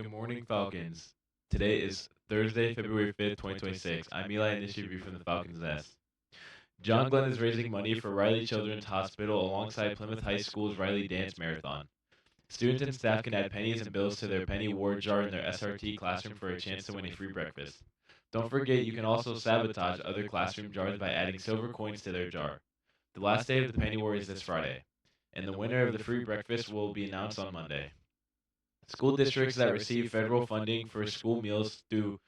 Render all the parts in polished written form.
Good morning, Falcons. Today is Thursday, February 5th, 2026. I'm Eli and this review from the Falcons Nest. John Glenn is raising money for Riley Children's Hospital alongside Plymouth High School's Riley Dance Marathon. Students and staff can add pennies and bills to their penny ward jar in their SRT classroom for a chance to win a free breakfast. Don't forget you can also sabotage other classroom jars by adding silver coins to their jar. The last day of the penny war is this Friday, and the winner of the free breakfast will be announced on Monday. School districts that receive federal funding for school meals through,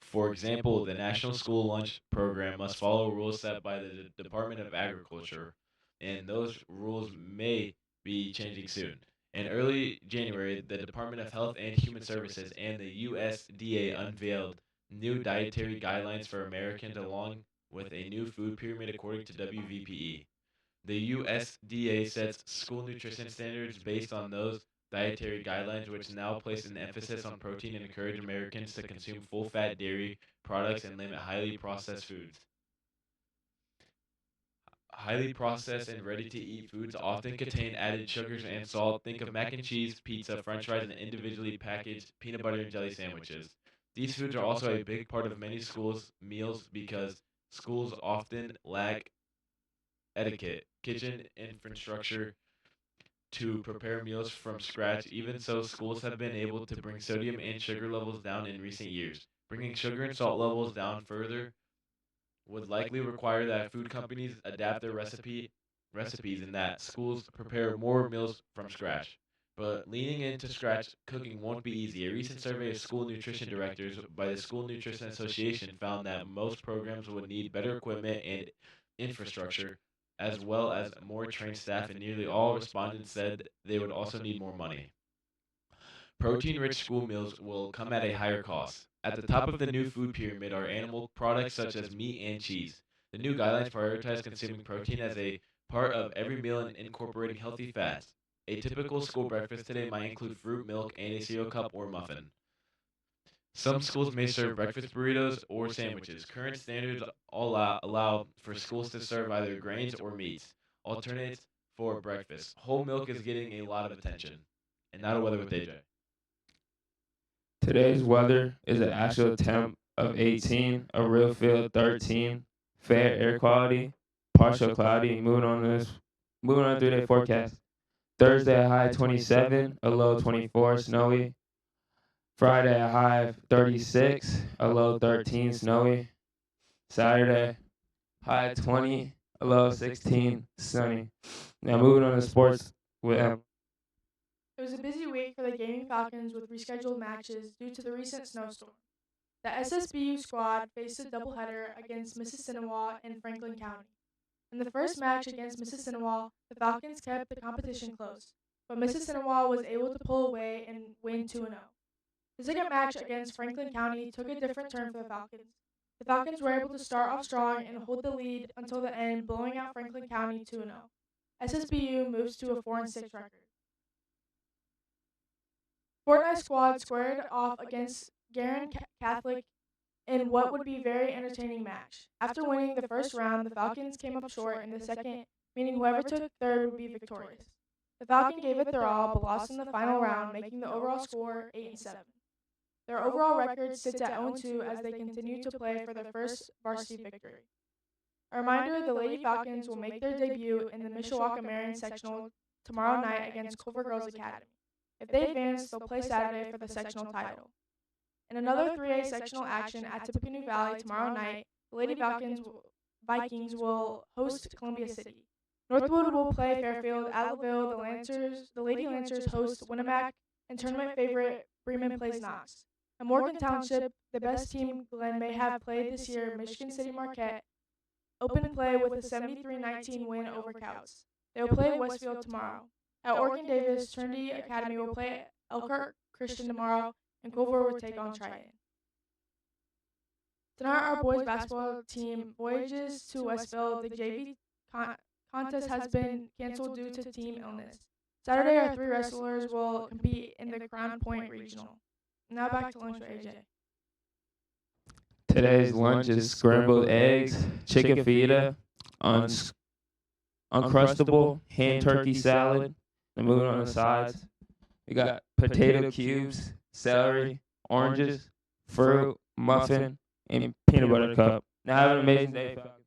for example, the National School Lunch Program must follow rules set by the Department of Agriculture, and those rules may be changing soon. In early January, the Department of Health and Human Services and the USDA unveiled new dietary guidelines for Americans along with a new food pyramid according to WVPE. The USDA sets school nutrition standards based on those dietary guidelines, which now place an emphasis on protein and encourage Americans to consume full fat dairy products and limit highly processed foods. Highly processed and ready to eat foods often contain added sugars and salt. Think of mac and cheese, pizza, french fries, and individually packaged peanut butter and jelly sandwiches. These foods are also a big part of many schools' meals because schools often lack etiquette, kitchen infrastructure to prepare meals from scratch. Even so, schools have been able to bring sodium and sugar levels down in recent years. Bringing sugar and salt levels down further would likely require that food companies adapt their recipes and that schools prepare more meals from scratch. But leaning into scratch cooking won't be easy. A recent survey of school nutrition directors by the School Nutrition Association found that most programs would need better equipment and infrastructure, as well as more trained staff, and nearly all respondents said they would also need more money. Protein rich school meals will come at a higher cost. At the top of the new food pyramid are animal products such as meat and cheese. The new guidelines prioritize consuming protein as a part of every meal and incorporating healthy fats. A typical school breakfast today might include fruit, milk, and a cereal cup or muffin. Some schools may serve breakfast burritos or sandwiches. Current standards allow for schools to serve either grains or meats, alternates for breakfast. Whole milk is getting a lot of attention. And now to weather with AJ. Today's weather is an actual temp of 18, a real feel 13, fair air quality, partial cloudy. Moving on 3-day forecast. Thursday a high 27, a low 24, snowy. Friday a high 36, a low 13, snowy. Saturday high 20, a low 16, sunny. Now moving on to sports with It was a busy week for the Gaming Falcons with rescheduled matches due to the recent snowstorm. The SSBU squad faced a doubleheader against Mississinawa and Franklin County. In the first match against Mississinawa, the Falcons kept the competition close, but Mississinawa was able to pull away and win 2-0. The second match against Franklin County took a different turn for the Falcons. The Falcons were able to start off strong and hold the lead until the end, blowing out Franklin County 2-0. SSBU moves to a 4-6 record. Fortnite squad squared off against Garin Catholic in what would be a very entertaining match. After winning the first round, the Falcons came up short in the second, meaning whoever took third would be victorious. The Falcons gave it their all, but lost in the final round, making the overall score 8-7. Their overall record sits at 0-2 as they continue to play for their first varsity victory. A reminder, the Lady Falcons will make their debut in the Mishawaka Marion sectional tomorrow night against Culver Girls Academy. If they advance, they'll play Saturday for the sectional title. In another 3A sectional action at Tippecanoe Valley tomorrow night, the Lady Vikings will host Columbia City. Northwood will play Fairfield, Attleville, the Lady Lancers host Winnemac, and tournament favorite Bremen plays Knox. At Morgan Township, the best team Glenn may have played this year, Michigan City Marquette, opened play with a 73-19 win over Couts. They will play Westfield tomorrow. At Oregon Davis, Trinity Academy will play Elkhart Christian tomorrow, and Culver will take on Triton. Tonight, our boys basketball team voyages to Westville. The JV contest has been canceled due to team illness. Saturday, our three wrestlers will compete in the Crown Point Regional. Now back to lunch with AJ. Today's lunch is scrambled eggs, chicken fajita, uncrustable hand turkey salad. And moving on the sides, we got potato cubes, celery, oranges, fruit, muffin, and peanut butter cup. Now have an amazing day, Falcons.